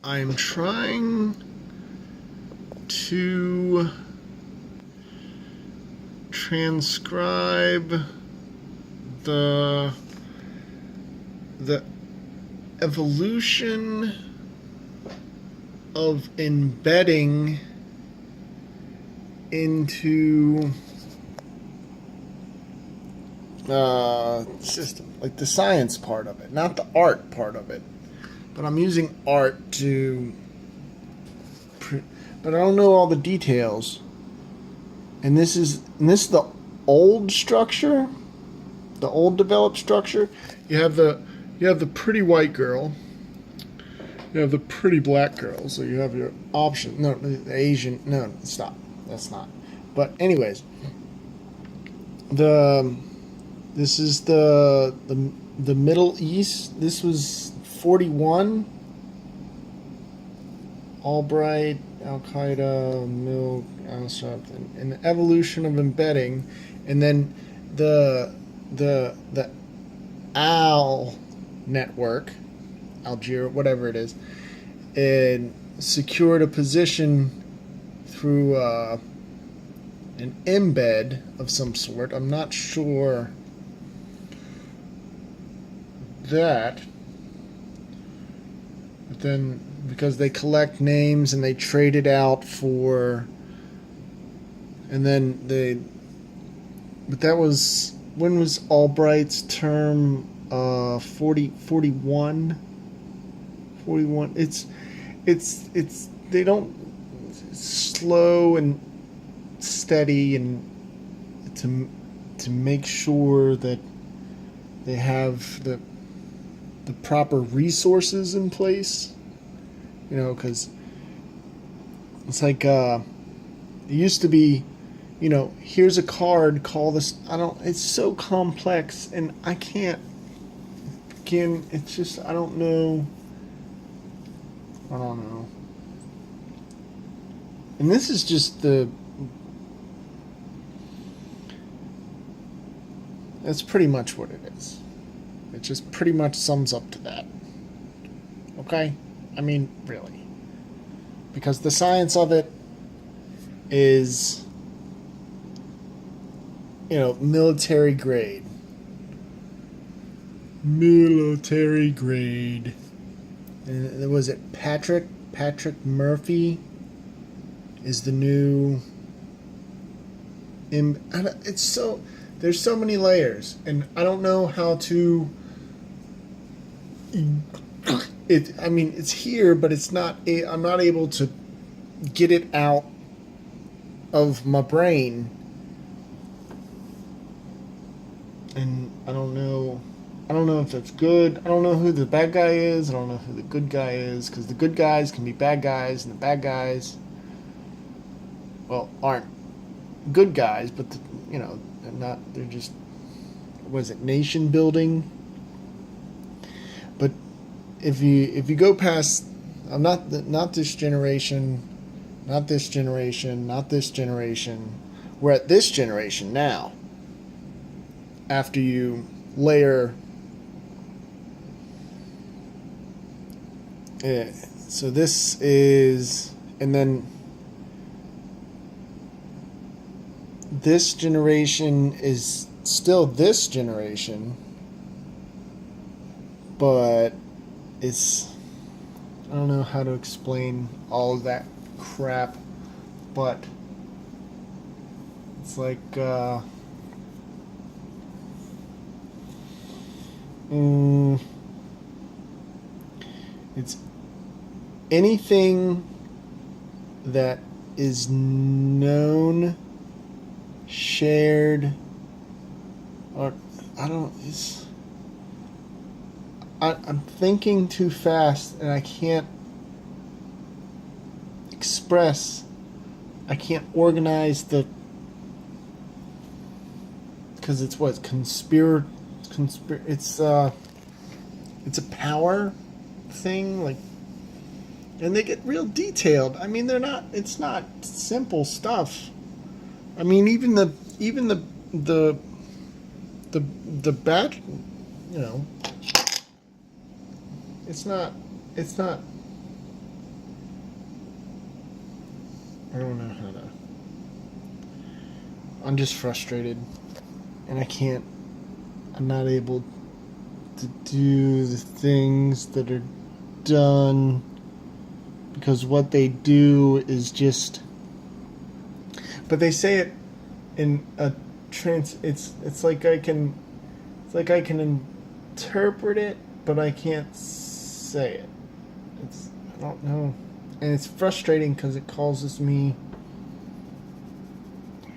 I'm trying to transcribe the the evolution of embedding into system, like the science part of it, not the art part of it. But I'm using art to, but I don't know all the details. And this is the old structure, the old developed structure. You have the pretty white girl. You have the pretty black girl. So you have your option. No, the Asian. No, stop. That's not. But anyways, this is the Middle East. This was 41. Albright, Al Qaeda, Milk, Al-Shabaab, and the evolution of embedding, and then the Al network, Algeria, whatever it is, and secured a position through an embed of some sort. I'm not sure that, but then because they collect names and they trade it out for, and then they, but that was, when was Albright's term? 41. It's they don't, slow and steady, and to make sure that they have the proper resources in place, because it's like it used to be, here's a card, call this. It's so complex, and I can't. Again, it's just I don't know. And this is just that's pretty much what it is. It just pretty much sums up to that. Okay? I mean, really. Because the science of it is, military grade. Military grade. And was it Patrick Murphy is the new, it's so, there's so many layers, and I don't know how to, it's here, but it's not, I'm not able to get it out of my brain. And I don't know if that's good. I don't know who the bad guy is. I don't know who the good guy is, because the good guys can be bad guys, and the bad guys, well, aren't good guys, but they're not. They're just, was it nation building? But if you go past, I'm not this generation, not this generation, not this generation. We're at this generation now. After you layer, so this is, and then this generation is still this generation, but it's, I don't know how to explain all of that crap, but it's like it's anything that is known, shared, or I'm thinking too fast, and I can't express, I can't organize because it's what, it's a power thing, like, and they get real detailed. I mean, it's not simple stuff. I mean, even the bat, it's not I don't know how to. I'm just frustrated, and I'm not able to do the things that are done because what they do is just. But they say it in a It's like I can. It's like I can interpret it, but I can't say it. I don't know, and it's frustrating because it causes me.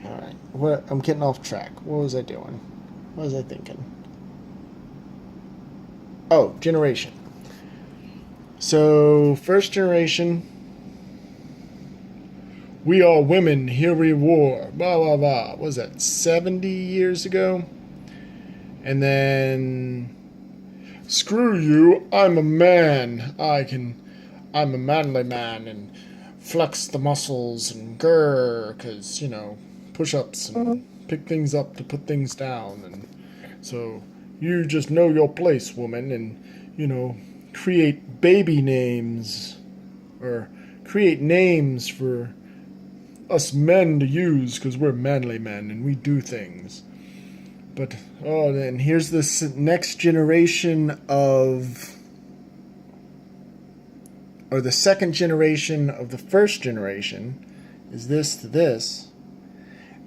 All right, I'm getting off track. What was I doing? What was I thinking? Oh, generation. So first generation, we are women, here we war. Blah blah blah. What was that 70 years ago? And then screw you, I'm a man. I'm a manly man and flex the muscles and grr, because, push-ups and pick things up to put things down. And so you just know your place, woman, and, create baby names or create names for us men to use because we're manly men and we do things. But, then here's this next generation or the second generation of the first generation is this to this.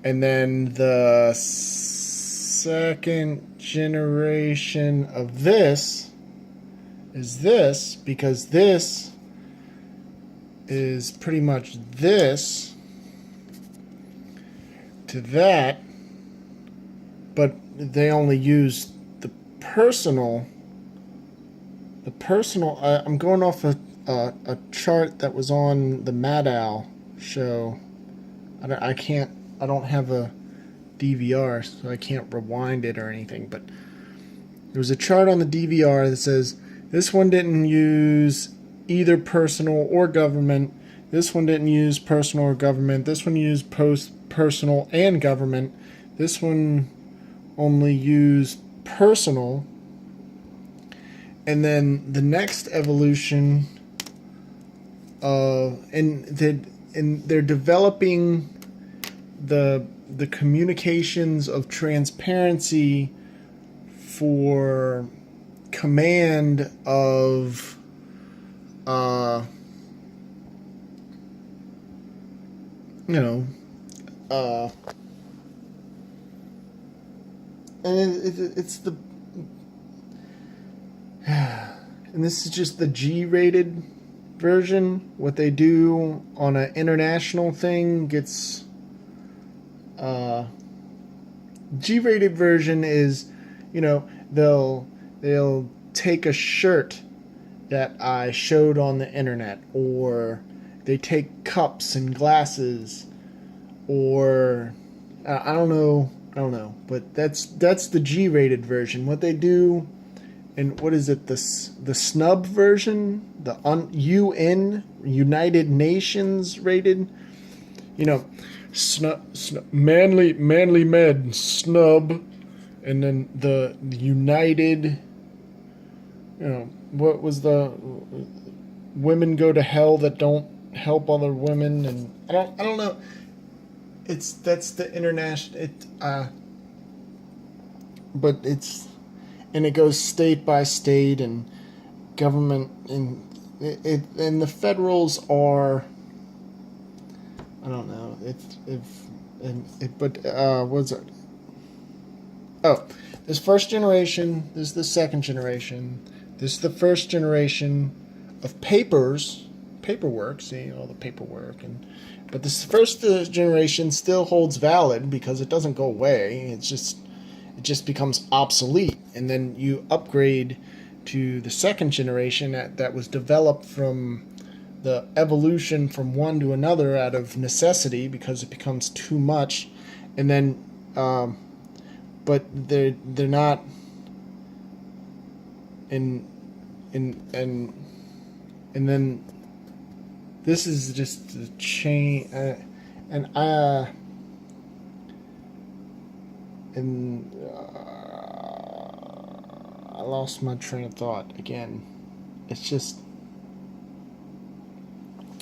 And then the second generation of this is this, because this is pretty much this to that, but they only use the personal. I'm going off a chart that was on the Maddow show. I don't have a DVR, so I can't rewind it or anything, but there was a chart on the DVR that says this one didn't use either personal or government. This one didn't use personal or government. This one used personal and government. This one only used personal. And then the next evolution and they're developing the communications of transparency for command of and it's the and this is just the G-rated version. What they do on an international thing gets G-rated version is, they'll take a shirt that I showed on the internet, or they take cups and glasses, or I don't know, but that's the G-rated version. What they do, and what is it, the snub version, the UN, United Nations rated, manly med snub, and then the United, what was the women go to hell that don't help other women, and I don't know. That's the international. But it's, and it goes state by state and government, and and the federals are, I don't know. What's it? Oh, this first generation. This is the second generation. This is the first generation of paperwork. See all the paperwork, but this first generation still holds valid because it doesn't go away. It just becomes obsolete, and then you upgrade to the second generation that was developed from the evolution from one to another out of necessity because it becomes too much, and then but they're not and then this is just a chain, and I lost my train of thought again. It's just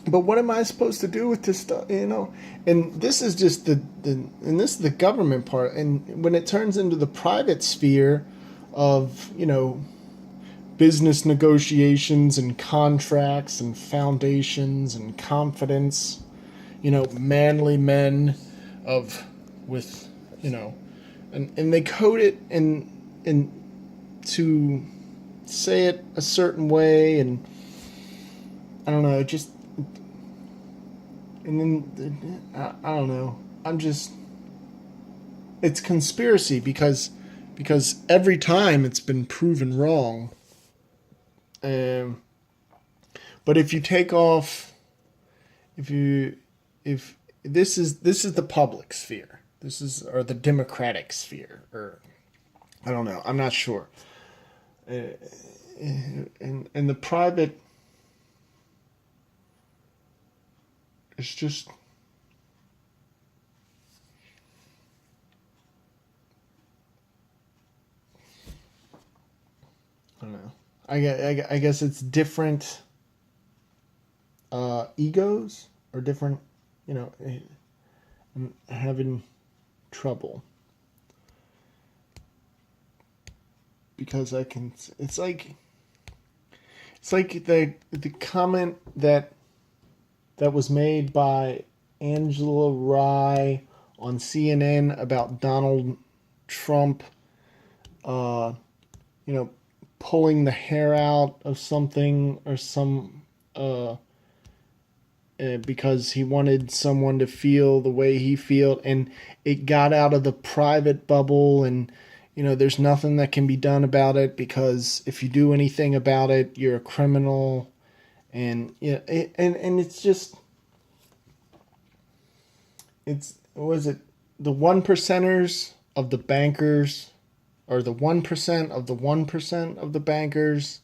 But what am I supposed to do with this stuff? And this is just and this is the government part. And when it turns into the private sphere of, business negotiations and contracts and foundations and confidence, manly men of, with, and they code it and to say it a certain way, and I don't know, and then I don't know. It's conspiracy because every time it's been proven wrong. But if you take off, if this is the public sphere, or the democratic sphere, or I don't know, I'm not sure. And the private, it's just, I don't know. I guess it's different egos, or different, I'm having trouble because it's like the comment that was made by Angela Rye on CNN about Donald Trump, pulling the hair out of something or because he wanted someone to feel the way he felt, and it got out of the private bubble, and there's nothing that can be done about it, because if you do anything about it, you're a criminal, and and it's just, was it the 1%ers of the bankers, or the 1% of the 1% of the bankers,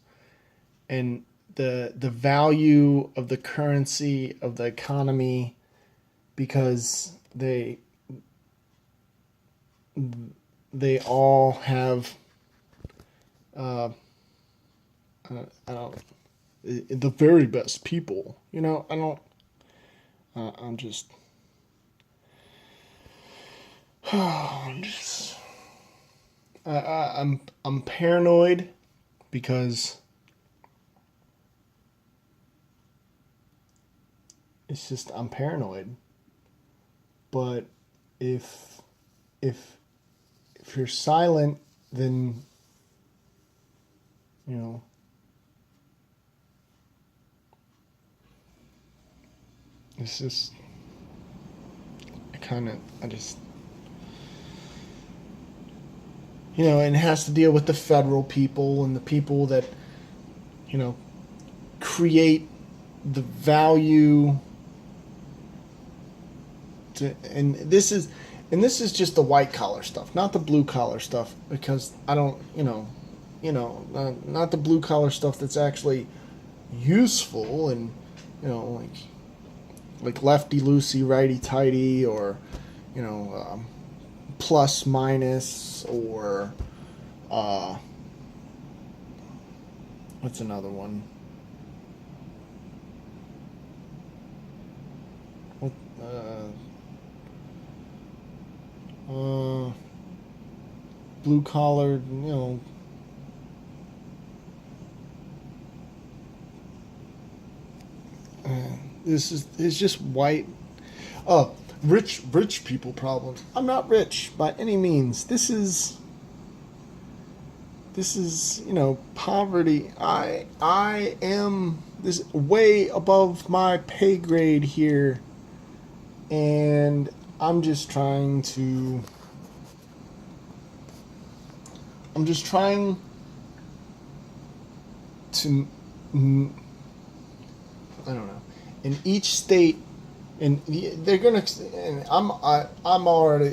and the value of the currency of the economy, because they all have I don't, the very best people. I'm just I'm paranoid because I'm paranoid. But if you're silent, then it's just I just and it has to deal with the federal people and the people that create the value and this is just the white collar stuff, not the blue collar stuff, because I don't, not the blue collar stuff that's actually useful, and like lefty loosey, righty tighty, or plus minus, or what's another one? What blue collar, it's just white. Rich people problems. I'm not rich by any means. This is poverty. I am this way above my pay grade here, and I'm just trying to I don't know. In each state, and they're gonna. And I'm already.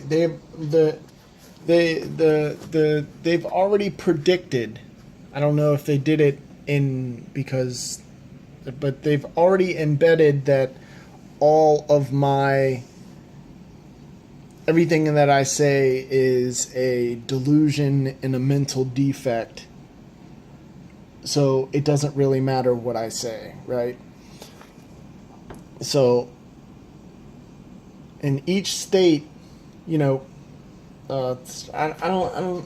They've already predicted. I don't know if they did it but they've already embedded that all of everything that I say is a delusion and a mental defect. So it doesn't really matter what I say, right? So in each state, you know, I don't,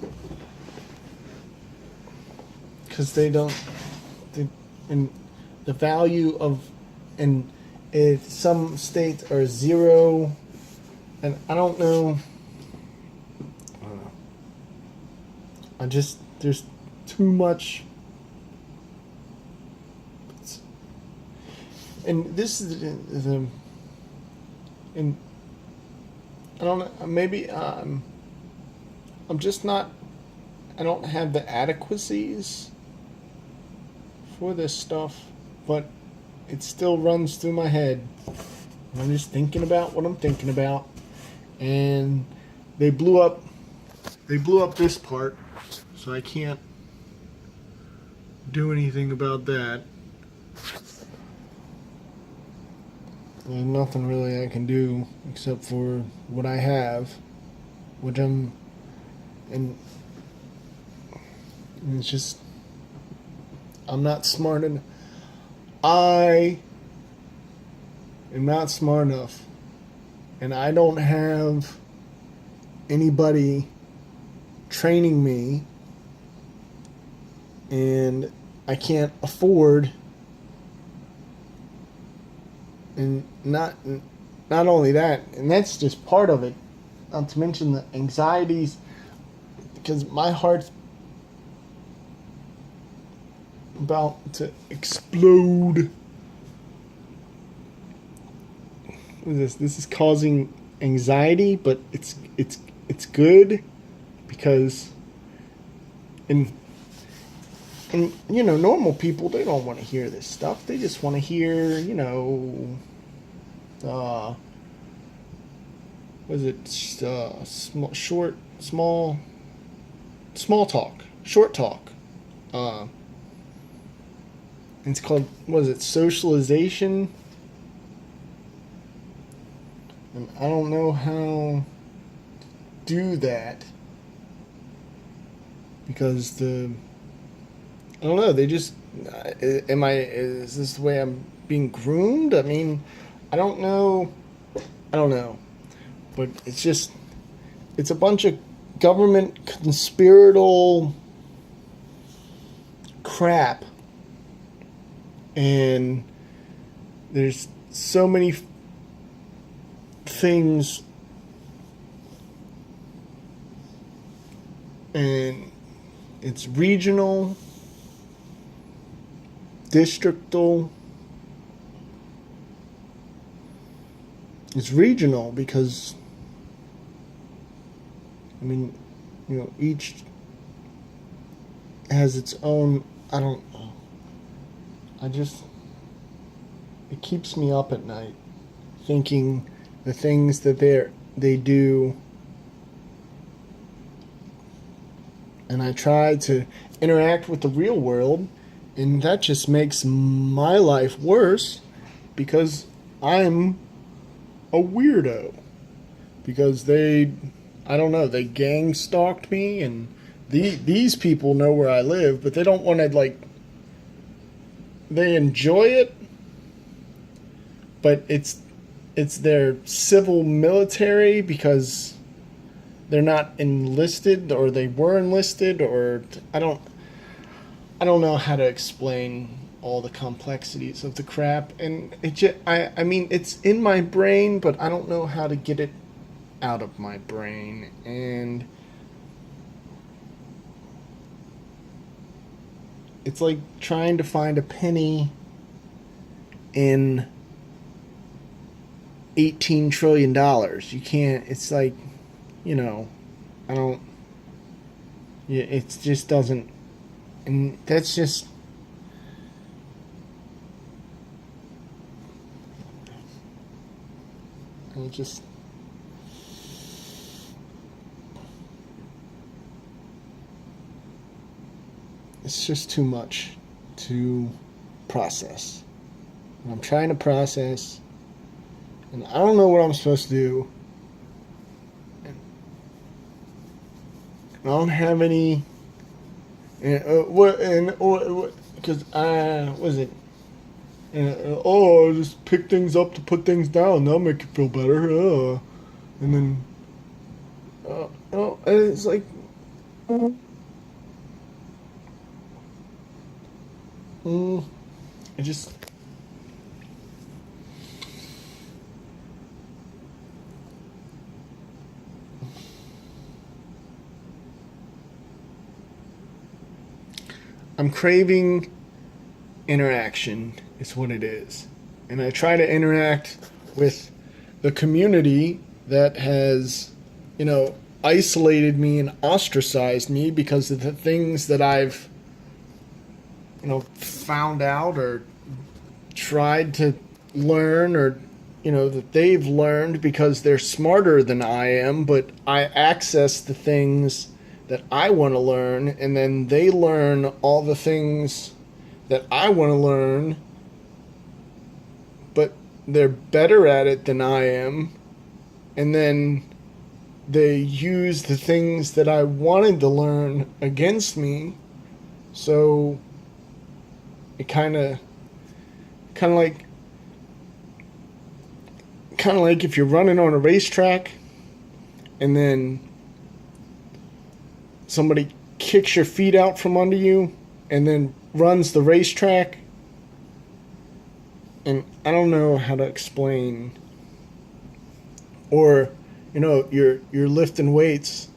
because they, and the value of, and if some states are zero, and I don't know. I don't know. I just, there's too much. And this is the, and I don't know, maybe I'm just not, I don't have the adequacies for this stuff, but it still runs through my head. I'm just thinking about what I'm thinking about, and they blew up this part, so I can't do anything about that. There's nothing really I can do except for what I have, which and it's just, I'm not smart enough. I am not smart enough, and I don't have anybody training me, and I can't afford. And not only that, and that's just part of it. Not to mention the anxieties, because my heart's about to explode. What is this? This is causing anxiety, but it's good because, and you know, normal people, they don't want to hear this stuff. They just want to hear, you know, was it small talk, short talk. It's called, was it socialization? And I don't know how to do that because I don't know. They just, is this the way I'm being groomed? I mean, I don't know. But it's just, it's a bunch of government conspiratorial crap. And there's so many things, and it's regional, districtal. It's regional because, I mean, you know, each has its own, I don't know. It keeps me up at night thinking the things that they do, and I try to interact with the real world, and that just makes my life worse because I'm a weirdo. Because I don't know, they gang stalked me, and these people know where I live, but they don't want to, like, they enjoy it, but it's their civil military because they're not enlisted, or they were enlisted, or I don't know how to explain all the complexities of the crap, and I mean, it's in my brain, but I don't know how to get it out of my brain, and it's like trying to find a penny in $18 trillion. You can't, it's like, you know, it just doesn't, and that's just, it's just too much to process. And I'm trying to process, and I don't know what I'm supposed to do. And I don't have any. And what? Because was it? And oh, I'll just pick things up to put things down. That'll make you feel better. And then, and it's like, it just. I'm craving interaction, is what it is. And I try to interact with the community that has, isolated me and ostracized me because of the things that I've, found out or tried to learn, or, that they've learned because they're smarter than I am, but I access the things that I want to learn, and then they learn all the things that I want to learn, but they're better at it than I am, and then they use the things that I wanted to learn against me. So it kind of like if you're running on a racetrack and then somebody kicks your feet out from under you and then runs the racetrack. And I don't know how to explain. Or, you're lifting weights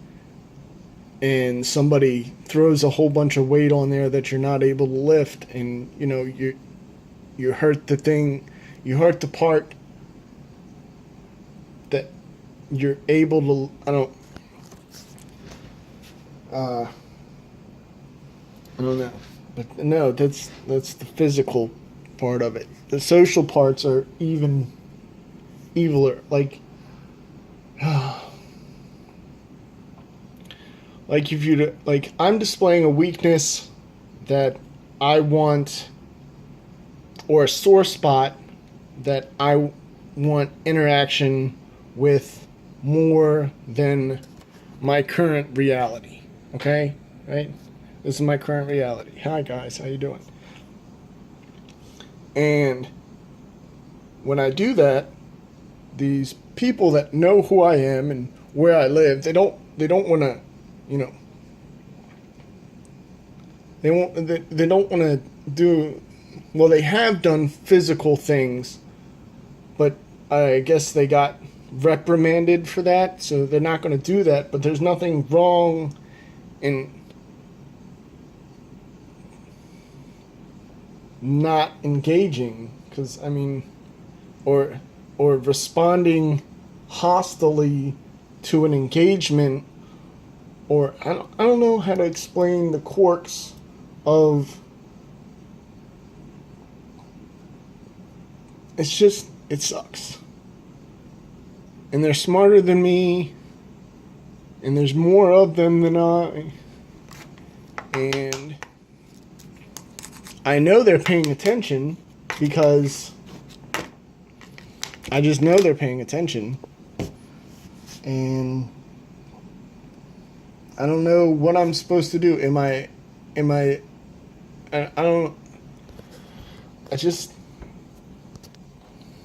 and somebody throws a whole bunch of weight on there that you're not able to lift, and you hurt the thing, you hurt the part that you're able to, I don't know. But no, that's the physical part of it. The social parts are even eviler. Like if you I'm displaying a weakness that I want, or a sore spot that I want interaction with more than my current reality. Okay? Right? This is my current reality. Hi guys, how you doing? And when I do that, these people that know who I am and where I live, they don't want to, they don't want to do, well, they have done physical things, but I guess they got reprimanded for that, so they're not going to do that. But there's nothing wrong in not engaging, because or responding hostilely to an engagement, or I don't know how to explain the quirks of, it's just, it sucks. And they're smarter than me, and there's more of them than I, and I know they're paying attention because I just know they're paying attention. And I don't know what I'm supposed to do. I don't, I just,